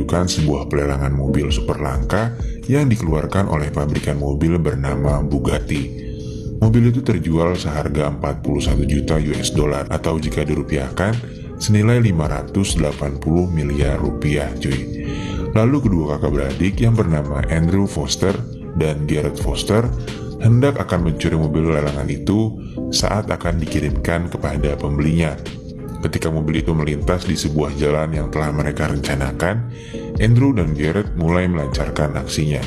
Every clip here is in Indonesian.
menunjukkan sebuah pelelangan mobil super langka yang dikeluarkan oleh pabrikan mobil bernama Bugatti. Mobil itu terjual seharga 41 juta US dollar atau jika dirupiahkan senilai 580 miliar rupiah cuy. Lalu kedua kakak beradik yang bernama Andrew Foster dan Garrett Foster hendak akan mencuri mobil lelangan itu saat akan dikirimkan kepada pembelinya. Ketika mobil itu melintas di sebuah jalan yang telah mereka rencanakan, Andrew dan Garrett mulai melancarkan aksinya.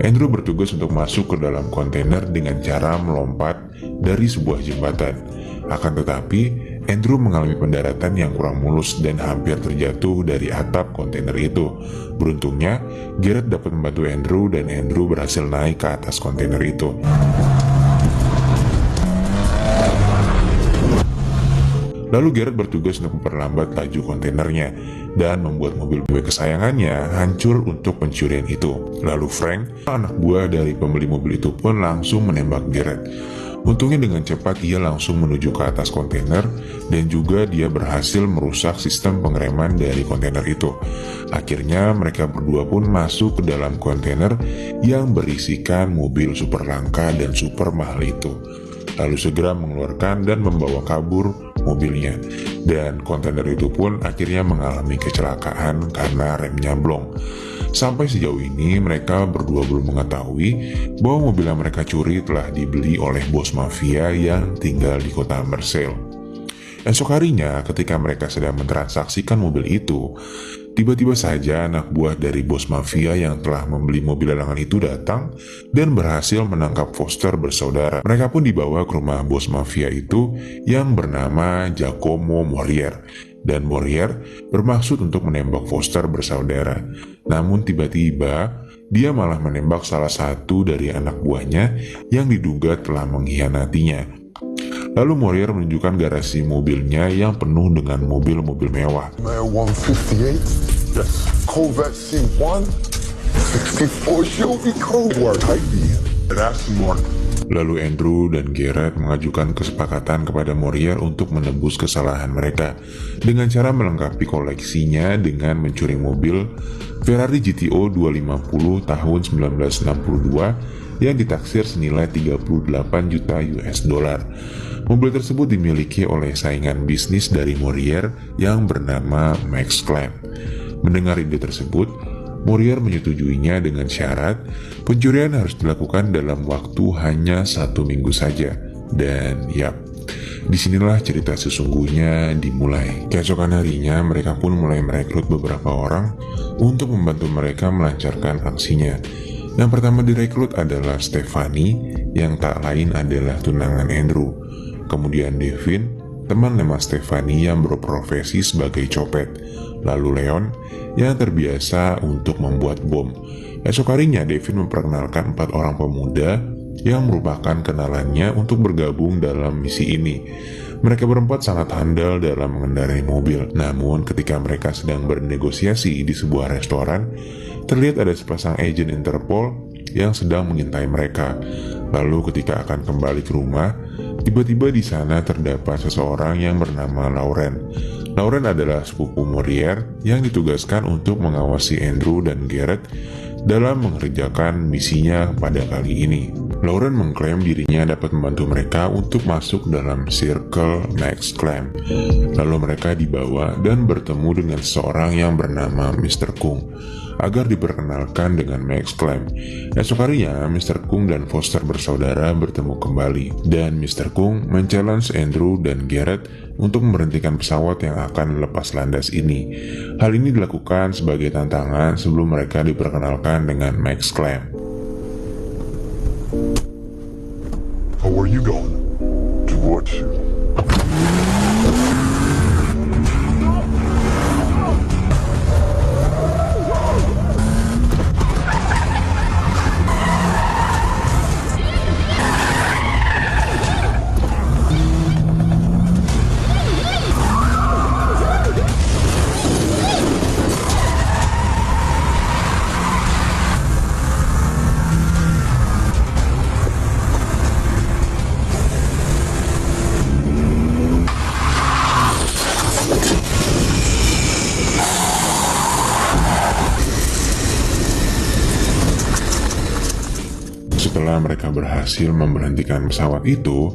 Andrew bertugas untuk masuk ke dalam kontainer dengan cara melompat dari sebuah jembatan. Akan tetapi, Andrew mengalami pendaratan yang kurang mulus dan hampir terjatuh dari atap kontainer itu. Beruntungnya, Garrett dapat membantu Andrew dan Andrew berhasil naik ke atas kontainer itu. Lalu Garrett bertugas untuk memperlambat laju kontainernya dan membuat mobil BMW kesayangannya hancur untuk pencurian itu. Lalu Frank, anak buah dari pembeli mobil itu pun langsung menembak Garrett. Untungnya dengan cepat ia langsung menuju ke atas kontainer dan juga dia berhasil merusak sistem pengereman dari kontainer itu. Akhirnya mereka berdua pun masuk ke dalam kontainer yang berisikan mobil super langka dan super mahal itu. Lalu segera mengeluarkan dan membawa kabur mobilnya, dan kontainer itu pun akhirnya mengalami kecelakaan karena remnya blong. Sampai sejauh ini mereka berdua belum mengetahui bahwa mobil yang mereka curi telah dibeli oleh bos mafia yang tinggal di kota Marseille. Esok harinya ketika mereka sedang mentransaksikan mobil itu, tiba-tiba saja anak buah dari bos mafia yang telah membeli mobil lelangan itu datang dan berhasil menangkap Foster bersaudara. Mereka pun dibawa ke rumah bos mafia itu yang bernama Giacomo Morier. Dan Morier bermaksud untuk menembak Foster bersaudara. Namun tiba-tiba dia malah menembak salah satu dari anak buahnya yang diduga telah mengkhianatinya. Lalu Morier menunjukkan garasi mobilnya yang penuh dengan mobil-mobil mewah. 158, yes, Corvette C1, 64 Chevy Cobalt, that's more. Lalu Andrew dan Garrett mengajukan kesepakatan kepada Morier untuk menebus kesalahan mereka dengan cara melengkapi koleksinya dengan mencuri mobil Ferrari GTO 250 tahun 1962 yang ditaksir senilai 38 juta US dollar. Mobil tersebut dimiliki oleh saingan bisnis dari Morier yang bernama Max Clam. Mendengar ide tersebut, Morier menyetujuinya dengan syarat pencurian harus dilakukan dalam waktu hanya 1 minggu saja. Dan yap, disinilah cerita sesungguhnya dimulai. Keesokan harinya mereka pun mulai merekrut beberapa orang untuk membantu mereka melancarkan aksinya. Yang pertama direkrut adalah Stephanie yang tak lain adalah tunangan Andrew. Kemudian Devin, teman lama Stephanie yang berprofesi sebagai copet. Lalu Leon yang terbiasa untuk membuat bom. Esok harinya Devin memperkenalkan 4 orang pemuda yang merupakan kenalannya untuk bergabung dalam misi ini. Mereka berempat sangat handal dalam mengendarai mobil. Namun ketika mereka sedang bernegosiasi di sebuah restoran, terlihat ada sepasang agen Interpol yang sedang mengintai mereka. Lalu ketika akan kembali ke rumah, tiba-tiba di sana terdapat seseorang yang bernama Lauren. Lauren adalah sepupu Morier yang ditugaskan untuk mengawasi Andrew dan Garrett dalam mengerjakan misinya pada kali ini. Lauren mengklaim dirinya dapat membantu mereka untuk masuk dalam circle Max Clam. Lalu mereka dibawa dan bertemu dengan seorang yang bernama Mr. Kung agar diperkenalkan dengan Max Clam. Esok harinya, Mr. Kung dan Foster bersaudara bertemu kembali, dan Mr. Kung men-challenge Andrew dan Garrett untuk memberhentikan pesawat yang akan lepas landas ini. Hal ini dilakukan sebagai tantangan sebelum mereka diperkenalkan dengan Max Clam. How are you going? Towards you. Setelah mereka berhasil memberhentikan pesawat itu,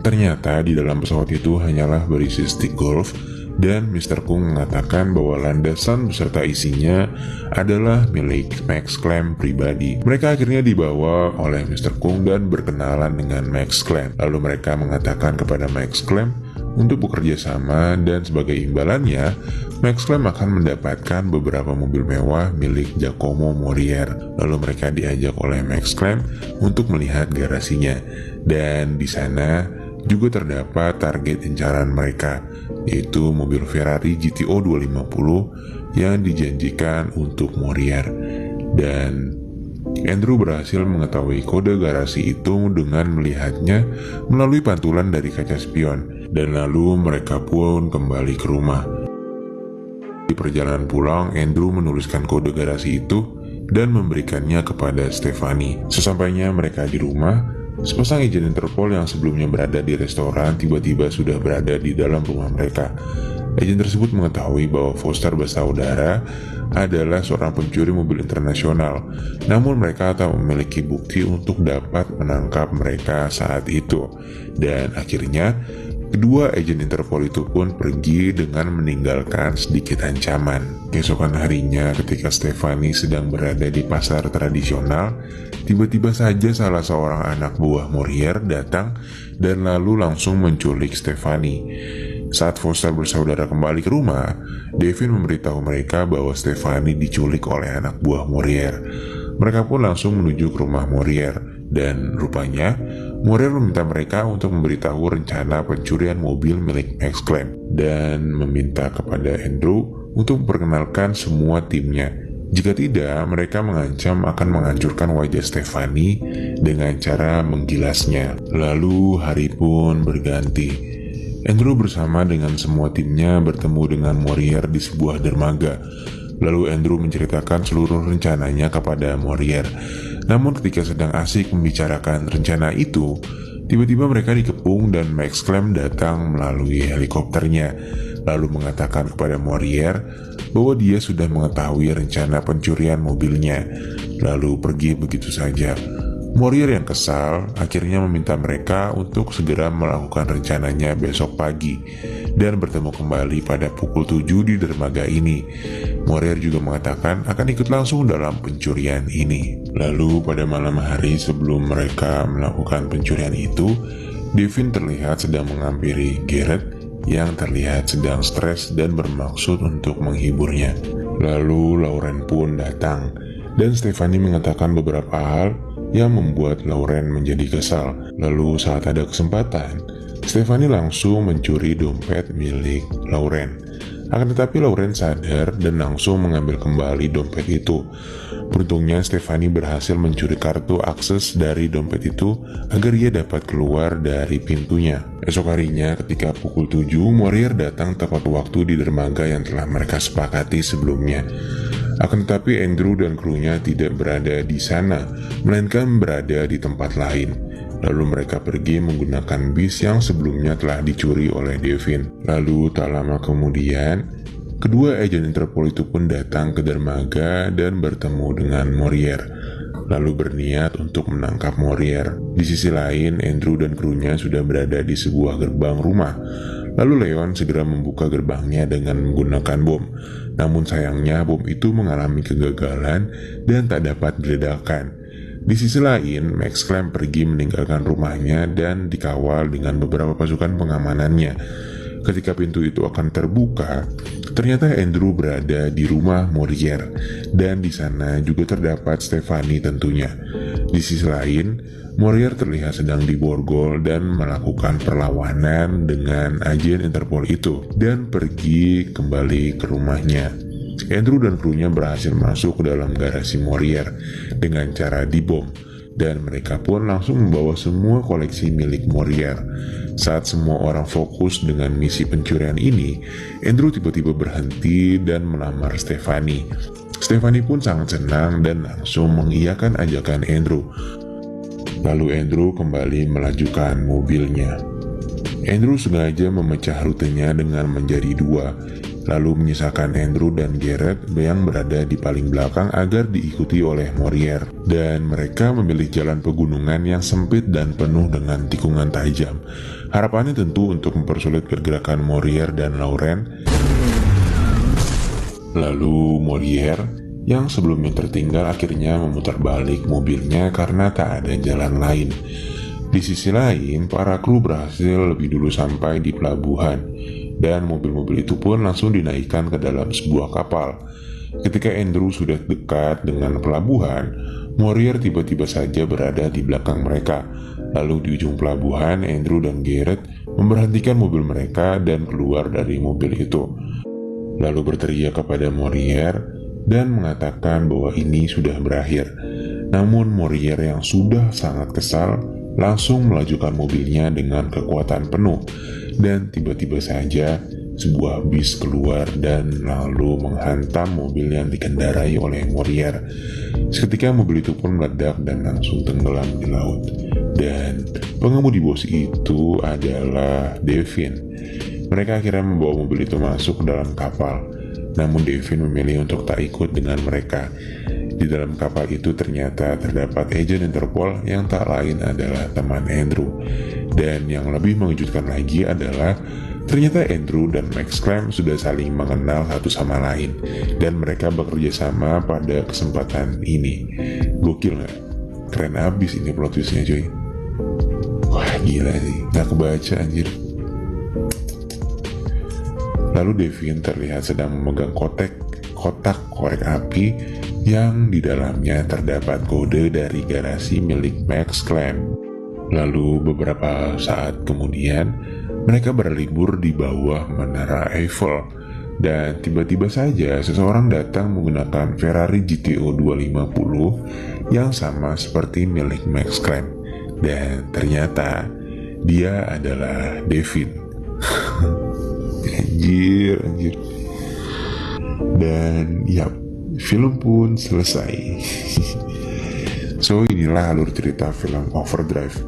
ternyata di dalam pesawat itu hanyalah berisi stick golf, dan Mr. Kung mengatakan bahwa landasan beserta isinya adalah milik Max Clam pribadi. Mereka akhirnya dibawa oleh Mr. Kung dan berkenalan dengan Max Clam. Lalu mereka mengatakan kepada Max Clam untuk bekerja sama, dan sebagai imbalannya Max Clam akan mendapatkan beberapa mobil mewah milik Giacomo Morier. Lalu mereka diajak oleh Max Clam untuk melihat garasinya, dan di sana juga terdapat target incaran mereka, yaitu mobil Ferrari GTO 250 yang dijanjikan untuk Morier. Dan Andrew berhasil mengetahui kode garasi itu dengan melihatnya melalui pantulan dari kaca spion, dan lalu mereka pun kembali ke rumah. Di perjalanan pulang, Andrew menuliskan kode garasi itu dan memberikannya kepada Stephanie. Sesampainya mereka di rumah, sepasang agen Interpol yang sebelumnya berada di restoran tiba-tiba sudah berada di dalam rumah mereka. Agen tersebut mengetahui bahwa Foster bersaudara adalah seorang pencuri mobil internasional, namun mereka tak memiliki bukti untuk dapat menangkap mereka saat itu. Dan akhirnya kedua agen Interpol itu pun pergi dengan meninggalkan sedikit ancaman. Keesokan harinya, ketika Stephanie sedang berada di pasar tradisional, tiba-tiba saja salah seorang anak buah Morier datang dan lalu langsung menculik Stephanie. Saat Foster bersaudara kembali ke rumah, Devin memberitahu mereka bahwa Stephanie diculik oleh anak buah Morier. Mereka pun langsung menuju ke rumah Morier, dan rupanya Morier meminta mereka untuk memberitahu rencana pencurian mobil milik Max Clam dan meminta kepada Andrew untuk memperkenalkan semua timnya. Jika tidak, mereka mengancam akan menghancurkan wajah Stephanie dengan cara menggilasnya. Lalu hari pun berganti. Andrew bersama dengan semua timnya bertemu dengan Morier di sebuah dermaga. Lalu Andrew menceritakan seluruh rencananya kepada Morier. Namun ketika sedang asik membicarakan rencana itu, tiba-tiba mereka dikepung dan Max Clam datang melalui helikopternya, lalu mengatakan kepada Morier bahwa dia sudah mengetahui rencana pencurian mobilnya, lalu pergi begitu saja. Morier yang kesal akhirnya meminta mereka untuk segera melakukan rencananya besok pagi dan bertemu kembali pada pukul 7 di dermaga ini. Morier juga mengatakan akan ikut langsung dalam pencurian ini. Lalu pada malam hari sebelum mereka melakukan pencurian itu, Devin terlihat sedang menghampiri Garrett yang terlihat sedang stres dan bermaksud untuk menghiburnya. Lalu Lauren pun datang dan Stephanie mengatakan beberapa hal yang membuat Lauren menjadi kesal. Lalu saat ada kesempatan, Stephanie langsung mencuri dompet milik Lauren. Akan tetapi Lauren sadar dan langsung mengambil kembali dompet itu. Beruntungnya Stephanie berhasil mencuri kartu akses dari dompet itu agar ia dapat keluar dari pintunya. Esok harinya ketika pukul 7, Morier datang tepat waktu di dermaga yang telah mereka sepakati sebelumnya. Akan tetapi Andrew dan krunya tidak berada di sana, melainkan berada di tempat lain. Lalu mereka pergi menggunakan bis yang sebelumnya telah dicuri oleh Devin. Lalu tak lama kemudian, kedua agen Interpol itu pun datang ke dermaga dan bertemu dengan Morier, lalu berniat untuk menangkap Morier. Di sisi lain, Andrew dan krunya sudah berada di sebuah gerbang rumah. Lalu Leon segera membuka gerbangnya dengan menggunakan bom. Namun sayangnya bom itu mengalami kegagalan dan tak dapat diledakkan. Di sisi lain, Max Clam pergi meninggalkan rumahnya dan dikawal dengan beberapa pasukan pengamanannya. Ketika pintu itu akan terbuka, ternyata Andrew berada di rumah Morier, dan di sana juga terdapat Stephanie tentunya. Di sisi lain, Morier terlihat sedang diborgol dan melakukan perlawanan dengan agen Interpol itu dan pergi kembali ke rumahnya. Andrew dan krunya berhasil masuk ke dalam garasi Morier dengan cara dibom, dan mereka pun langsung membawa semua koleksi milik Morier. Saat semua orang fokus dengan misi pencurian ini, Andrew tiba-tiba berhenti dan melamar Stephanie. Stephanie pun sangat senang dan langsung mengiyakan ajakan Andrew. Lalu Andrew kembali melajukan mobilnya. Andrew sengaja memecah rutenya dengan menjadi dua. lalu menyisakan Andrew dan Garrett yang berada di paling belakang agar diikuti oleh Morier. Dan mereka memilih jalan pegunungan yang sempit dan penuh dengan tikungan tajam. Harapannya tentu untuk mempersulit pergerakan Morier dan Lauren. Lalu Morier yang sebelumnya tertinggal akhirnya memutar balik mobilnya karena tak ada jalan lain. Di sisi lain, para kru berhasil lebih dulu sampai di pelabuhan, dan mobil-mobil itu pun langsung dinaikkan ke dalam sebuah kapal. Ketika Andrew sudah dekat dengan pelabuhan, Morier tiba-tiba saja berada di belakang mereka. Lalu di ujung pelabuhan, Andrew dan Garrett memberhentikan mobil mereka dan keluar dari mobil itu. Lalu berteriak kepada Morier dan mengatakan bahwa ini sudah berakhir. Namun Morier yang sudah sangat kesal langsung melajukan mobilnya dengan kekuatan penuh, dan tiba-tiba saja sebuah bis keluar dan lalu menghantam mobil yang dikendarai oleh Morier. Seketika mobil itu pun meledak dan langsung tenggelam di laut. Dan pengemudi bos itu adalah Devin. Mereka akhirnya membawa mobil itu masuk ke dalam kapal, namun Devin memilih untuk tak ikut dengan mereka. Di dalam kapal itu ternyata terdapat agen Interpol yang tak lain adalah teman Andrew. Dan yang lebih mengejutkan lagi adalah ternyata Andrew dan Max Clam sudah saling mengenal satu sama lain, dan mereka bekerja sama pada kesempatan ini. Gokil gak? Keren abis ini plot twistnya cuy. Wah gila sih, gak kebaca anjir. Lalu Devin terlihat sedang memegang kotak korek api yang di dalamnya terdapat kode dari garasi milik Max Clam. Lalu beberapa saat kemudian mereka berlibur di bawah menara Eiffel, dan tiba-tiba saja seseorang datang menggunakan Ferrari GTO 250 yang sama seperti milik Max Clam, dan ternyata dia adalah Devin. anjir. Dan yap, film pun selesai. So inilah alur cerita film Overdrive.